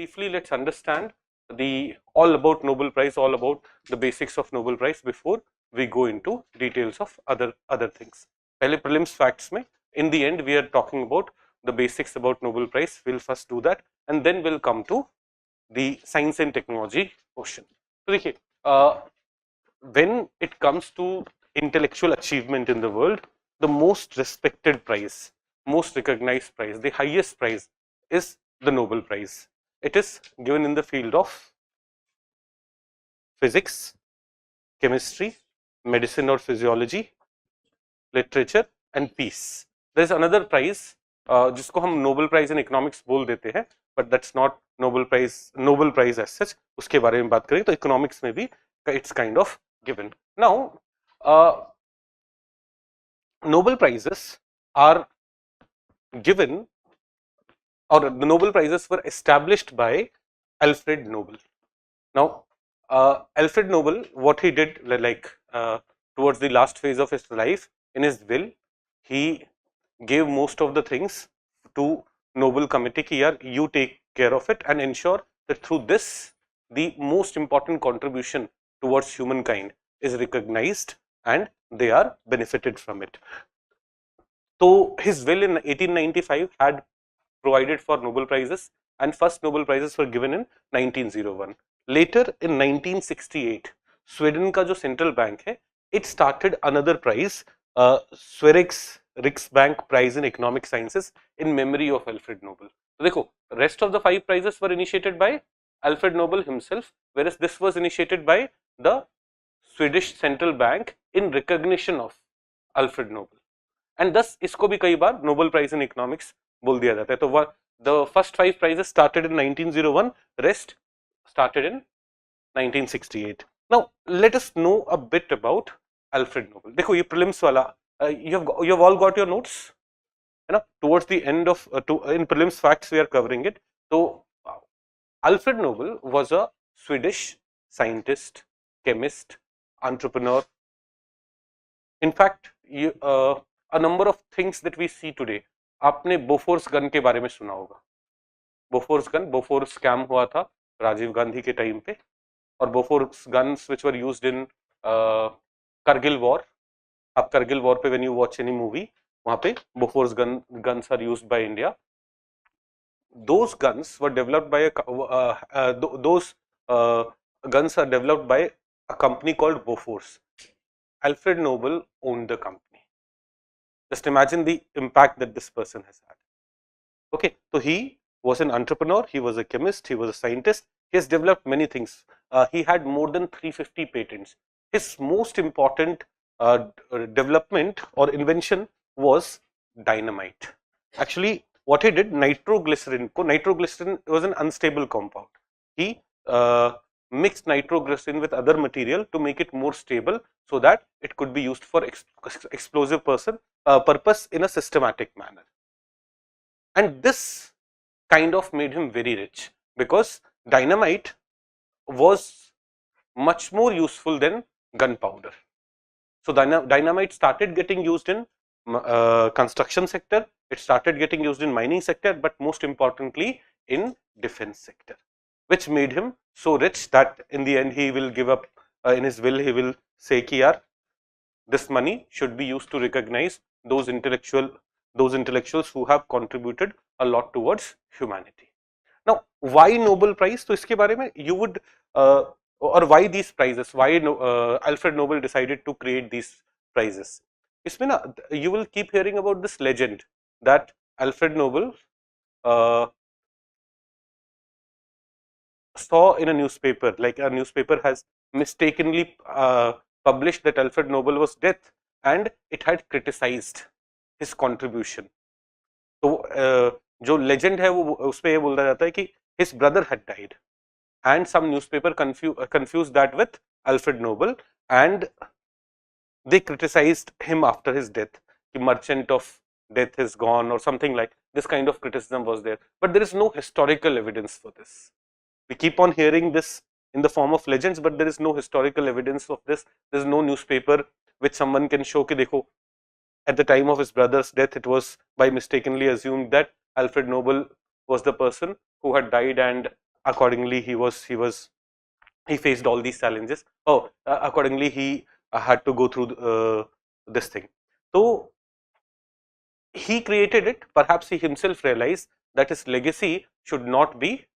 briefly let's understand all about Nobel Prize, all about the basics of Nobel Prize before we go into details of other things. पहले prelims facts में in the end we are talking about the basics about Nobel Prize. We'll first do that and then we'll come to the science and technology portion. तो देखिए when it comes to intellectual achievement in the world, the most respected prize, most recognized prize, the highest prize is the Nobel Prize. It is given in the field of physics, chemistry, medicine or physiology, literature and peace. There is another prize जिसको हम Nobel Prize in Economics बोल देते हैं, but that's not Nobel Prize as such. उसके बारे में बात करें तो economics में भी it's kind of given. Now, Nobel Prizes are given, or the Nobel Prizes were established by Alfred Nobel. Now, Alfred Nobel, what he did, towards the last phase of his life, in his will, he gave most of the things to Nobel Committee कि यार you take care of it and ensure that through this the most important contribution towards humankind is recognized and they are benefited from it. So his will in 1895 had provided for Nobel Prizes and first Nobel Prizes were given in 1901. Later in 1968, Sweden का जो central bank है, it started another prize, Sverig's Riksbank Prize in Economic Sciences in memory of Alfred Nobel. So देखो, rest of the 5 prizes were initiated by Alfred Nobel himself, whereas this was initiated by the Swedish Central Bank in recognition of Alfred Nobel. And thus इसको भी कई बार Nobel Prize in Economics बोल दिया जाता है. तो the first 5 prizes started in 1901, rest started in 1968. Now let us know a bit about Alfred Nobel. देखो ये prelims वाला, you have all got your notes, है ना? Towards the end of in prelims facts we are covering it. So Alfred Nobel was a Swedish scientist, chemist, entrepreneur. In fact, a number of things that we see today. आपने Bofors gun के बारे में सुना होगा. Bofors scam हुआ था राजीव गांधी के time पे, और Bofors guns which were used in Kargil war. आप Kargil war पे when you watch any movie, वहाँ पे Bofors guns are used by India. Those guns were developed by guns are developed by a company called Bofors. Alfred Nobel owned the company. Just imagine the impact that this person has had. Okay, so he was an entrepreneur, he was a chemist, he was a scientist, he has developed many things. He had more than 350 patents. His most important development or invention was dynamite. Actually, what he did, nitroglycerin was an unstable compound. He mixed nitroglycerin with other material to make it more stable so that it could be used for explosive purpose in a systematic manner. And this kind of made him very rich because dynamite was much more useful than gunpowder. So dynamite started getting used in construction sector, it started getting used in mining sector, but most importantly in defense sector, which made him so rich that in the end he will give up, in his will he will say ki yaar, this money should be used to recognize those intellectuals who have contributed a lot towards humanity. Now, why Nobel Prize? So iske बारे में you would or why these prizes? Why Alfred Nobel decided to create these prizes? इसमें ना you will keep hearing about this legend that Alfred Nobel saw in a newspaper, like a newspaper has mistakenly published that Alfred Nobel was dead and it had criticized his contribution. तो जो legend है वो उसमें ये बोला जाता है कि his brother had died and some newspaper confused that with Alfred Nobel and they criticized him after his death. The merchant of death is gone or something like this kind of criticism was there, but there is no historical evidence for this. We keep on hearing this in the form of legends, but there is no historical evidence of this. There is no newspaper which someone can show कि देखो at the time of his brother's death it was by mistakenly assumed that Alfred Nobel was the person who had died and accordingly he faced all these challenges. Accordingly he had to go through this thing. So he created it. Perhaps he himself realized that his legacy should not be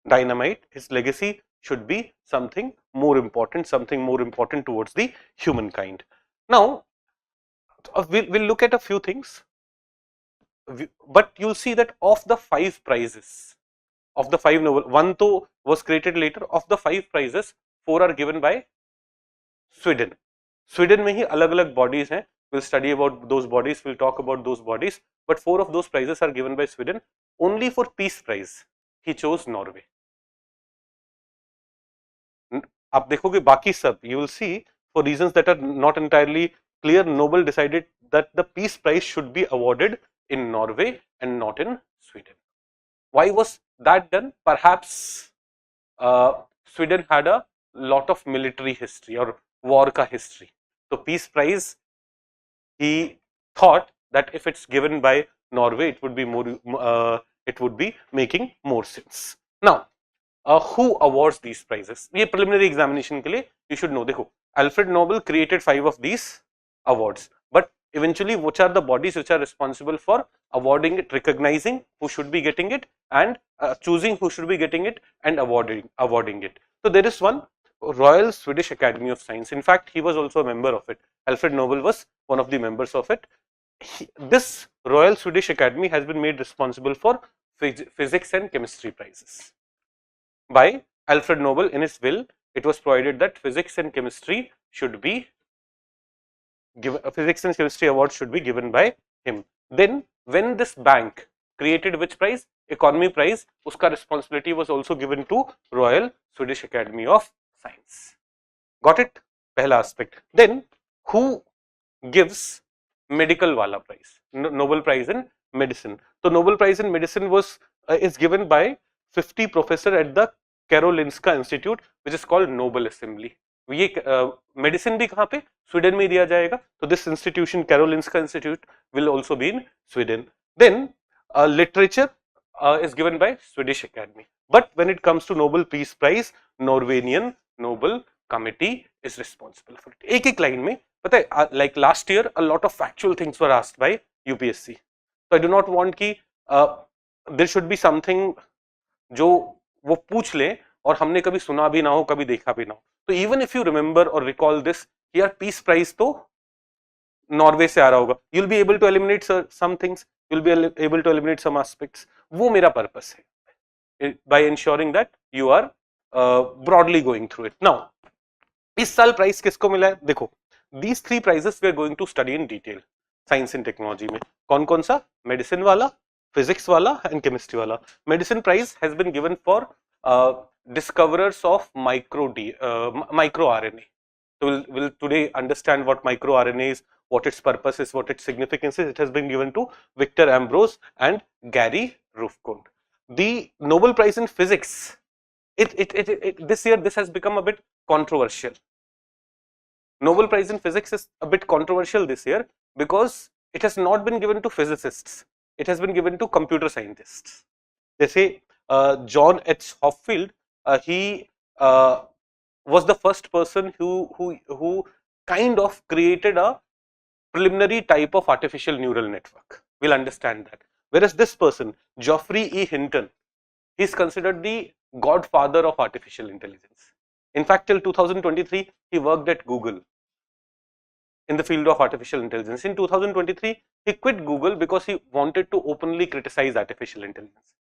dynamite. His legacy should be something more important towards the humankind. Now, we'll look at a few things, but you'll see that of the 5 prizes, of the 5 Nobel, one though was created later, of the 5 prizes, 4 are given by Sweden. Sweden में ही अलग-अलग bodies हैं. We'll study about those bodies. We'll talk about those bodies. But 4 of those prizes are given by Sweden. Only for Peace Prize, he chose Norway. आप देखोगे बाकी सब, you will see, for reasons that are not entirely clear, Nobel decided that the Peace Prize should be awarded in Norway and not in Sweden. Why was that done? Perhaps Sweden had a lot of military history or war ka history. So Peace Prize, he thought that if it's given by Norway, it would be more, it would be making more sense. Now, who awards these prizes? ये preliminary examination के लिए you should know. देखो, Alfred Nobel created 5 of these awards, but eventually which are the bodies which are responsible for awarding it, recognizing who should be getting it, and choosing who should be getting it, and awarding it. So there is one, Royal Swedish Academy of Science. In fact, he was also a member of it. Alfred Nobel was one of the members of it. This Royal Swedish Academy has been made responsible for physics and chemistry prizes. By Alfred Nobel, in his will, it was provided that physics and chemistry should be given, physics and chemistry award should be given by him. Then, when this bank created which prize? Economy prize. Uska responsibility was also given to Royal Swedish Academy of Science. Got it? Pehla aspect. Then, who gives medical wala prize? Nobel Prize in Medicine. So, Nobel Prize in Medicine was is given by 50 professor at the Karolinska Institute, which is called Nobel Assembly. ये medicine भी कहाँ पे? Sweden में दिया जाएगा. So this institution, Karolinska Institute, will also be in Sweden. Then literature is given by Swedish Academy. But when it comes to Nobel Peace Prize, Norwegian Nobel Committee is responsible for it. एक एक line में पता है, like last year, a lot of factual things were asked by UPSC. So I do not want कि there should be something जो वो पूछ ले और हमने कभी सुना भी ना हो, कभी देखा भी ना हो. तो इवन इफ यू रिमेंबर और रिकॉल दिस, यार पीस प्राइज तो नॉर्वे से आ रहा होगा, you will be able to eliminate some things, you will be able to eliminate some aspects. वो मेरा पर्पस है, by ensuring that you are broadly going through it. Now इस साल प्राइज किसको मिला है? देखो, these 3 prizes we are going to study in detail science and technology में. कौन कौन सा? मेडिसिन वाला, फिजिक्स वाला एंड केमिस्ट्री वाला. Medicine prize has been given for discoverers of micro RNA. So we'll today understand what micro RNA is, what its purpose is, what its significance is. It has been given to Victor Ambrose and Gary Rufkund. The Nobel Prize in Physics, this year this has become a bit controversial. Nobel Prize in Physics is a bit controversial this year because it has not been given to physicists. It has been given to computer scientists. They say John H. Hopfield, he was the first person who kind of created a preliminary type of artificial neural network. We'll understand that. Whereas this person, Geoffrey E. Hinton, he is considered the godfather of artificial intelligence. In fact, till 2023, he worked at Google in the field of artificial intelligence. In 2023, he quit Google because he wanted to openly criticize artificial intelligence.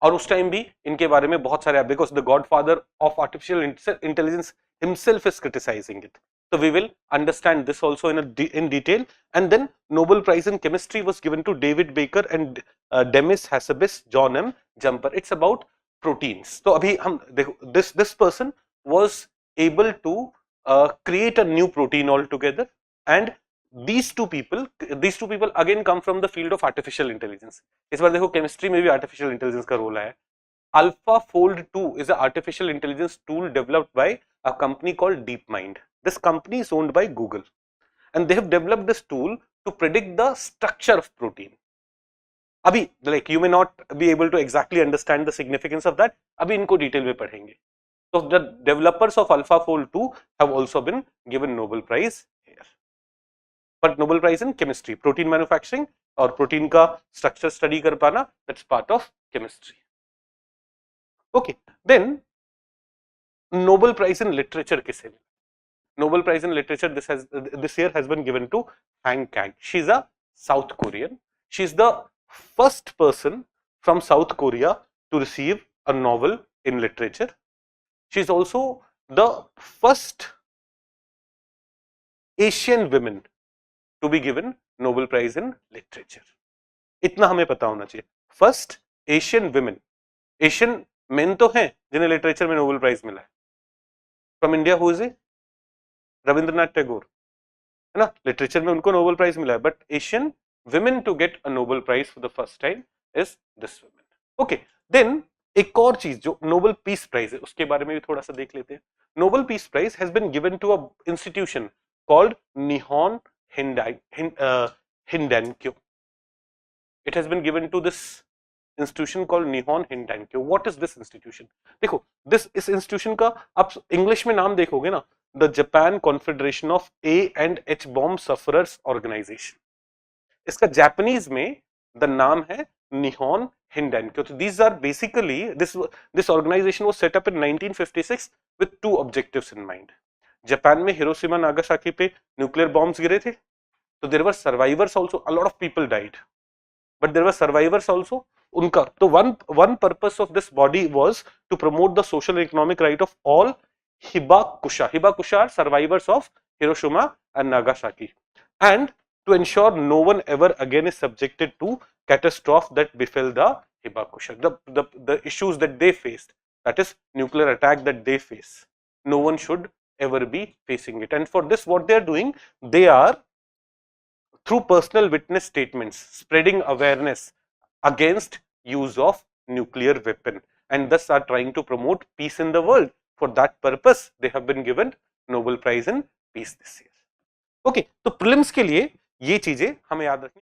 और उस time भी इनके बारे में बहुत सारे, because the godfather of artificial intelligence himself is criticising it. So we will understand this also in detail. And then Nobel Prize in Chemistry was given to David Baker and Demis Hassabis, John M. Jumper. It's about proteins. So abhi hum dekho, this person was able to create a new protein altogether, and these two people again come from the field of artificial intelligence. इस बार देखो chemistry में भी artificial intelligence का role है. AlphaFold 2 is an artificial intelligence tool developed by a company called DeepMind. This company is owned by Google, and they have developed this tool to predict the structure of protein. अभी like you may not be able to exactly understand the significance of that, अभी इनको detail में पढ़ेंगे. So the developers of AlphaFold 2 have also been given Nobel Prize here. But Nobel Prize in chemistry, protein manufacturing और protein का structure study कर पाना, that's part of chemistry. Okay, then Nobel Prize in literature किसे मिला? Nobel Prize in literature this year has been given to Han Kang. She is a South Korean. She is the first person from South Korea to receive a novel in literature. She is also the first Asian women to be given Nobel Prize in literature. इतना हमें पता होना चाहिए. First Asian women. Asian men तो हैं जिन्हें literature में Nobel prize मिला है. From India who is it? Rabindranath Tagore, है ना. लिटरेचर में उनको नोबेल प्राइज मिला है. But Asian women to get a Nobel Prize for the first time is this woman. Okay, then एक और चीज जो नोबेल पीस प्राइज है उसके बारे में भी थोड़ा सा देख लेते हैं. Nobel peace prize has been given to a institution called Nihon Hidankyo. It has been given to this institution called Nihon Hidankyo. What is this institution? देखो इस इंस्टीट्यूशन का आप इंग्लिश में नाम देखोगे ना, the Japan confederation of A and H bomb sufferers organisation. इसका Japanese में द नाम है Nihon Hidankyo. So these are basically this organization was set up in 1956 with two objectives in mind. Japan में Hiroshima Nagasaki पे nuclear bombs गिरे थे, तो there were survivors also, a lot of people died, but there were survivors also. उनका तो one purpose of this body was to promote the social and economic right of all hibakusha. Hibakusha are survivors of Hiroshima and Nagasaki, and to ensure no one ever again is subjected to catastrophe that befell the Hibakusha. The issues that they faced, that is nuclear attack that they face, no one should ever be facing it. And for this what they are doing, they are through personal witness statements spreading awareness against use of nuclear weapon, and thus are trying to promote peace in the world. For that purpose they have been given Nobel Prize in Peace this year. Okay, तो prelims के लिए ये चीजें हमें याद रखनी.